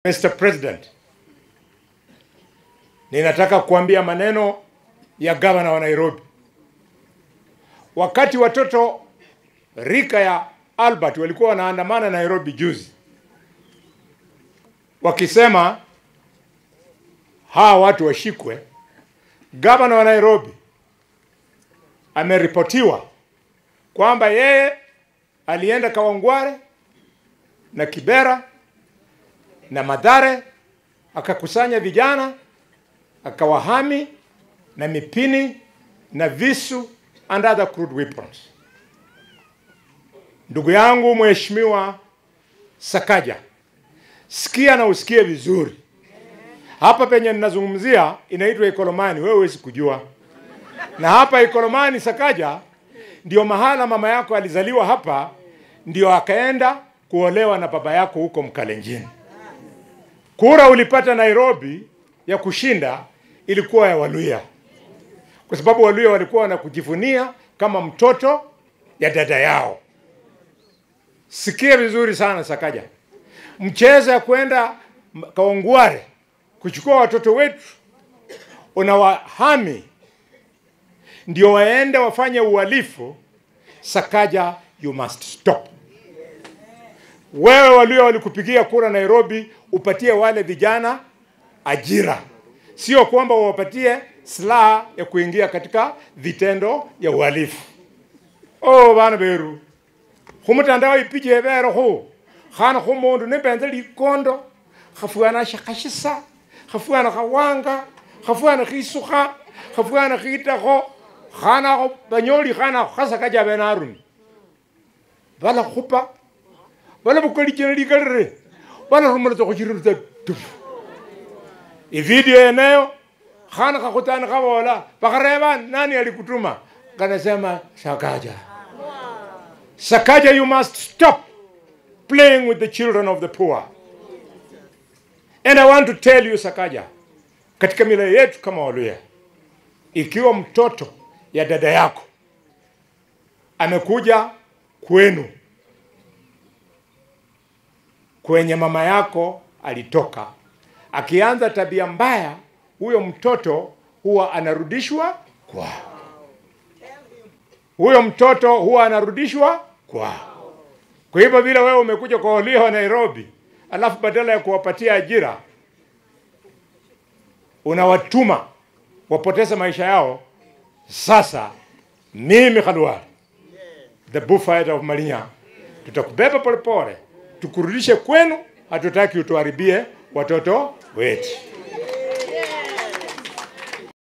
Mr. President, ninataka kuambia maneno ya gavana wa Nairobi. Wakati watoto rika ya Albert walikuwa wanaandamana Nairobi juzi, wakisema hawa watu washikwe, gavana wa Nairobi ameripotiwa kwamba yeye alienda Kawangware na Kibera na Mathare, akakusanya vijana, akawahami na mipini na visu and other crude weapons. Ndugu yangu Mheshimiwa Sakaja, sikia na usikie vizuri. Hapa penye ninazungumzia inaitwa Ikolomani, wewe huwezi kujua. Na hapa Ikolomani Sakaja ndio mahala mama yako alizaliwa hapa, ndio akaenda kuolewa na baba yako huko Mkalenjini. Kura ulipata Nairobi ya kushinda ilikuwa ya Waluhya, kwa sababu Waluhya walikuwa wanakujivunia kama mtoto ya dada yao. Sikia vizuri sana Sakaja, mchezo ya kwenda Kawangware kuchukua watoto wetu, unawahami ndio waende wafanye uhalifu. Sakaja, you must stop. Wewe Waluhya walikupigia kura Nairobi upatie wale vijana ajira, sio kwamba wapatie silaha ya kuingia katika vitendo ya uhalifu. Oh bana beru, humutandao ipije bero ho khana khumundu nebenza likondo khafuana shakashisa khafuana khawanga khafuana khisukha khafuana khitakho khana banyoli khana khasakaja benaruni bala khupa bala bukoli cheneli kalre bala rumula to khiriruta tu video eneo khana khakutana khabola bakareba nani alikutuma kanasema Sakaja. Sakaja, you must stop playing with the children of the poor. And I want to tell you Sakaja, katika mila yetu kama Waluhya, ikiwa mtoto ya dada yako amekuja kwenu kwenye mama yako alitoka, akianza tabia mbaya, huyo mtoto huwa anarudishwa kwao. Huyo mtoto huwa anarudishwa kwao. Kwa hivyo vile wewe umekuja kwa Waluhya wa Nairobi, alafu badala ya kuwapatia ajira unawatuma wapoteza maisha yao. Sasa mimi Khalwale, the bullfighter of Malinya, tutakubeba polepole tukurudishe kwenu. Hatutaki utuharibie watoto wetu.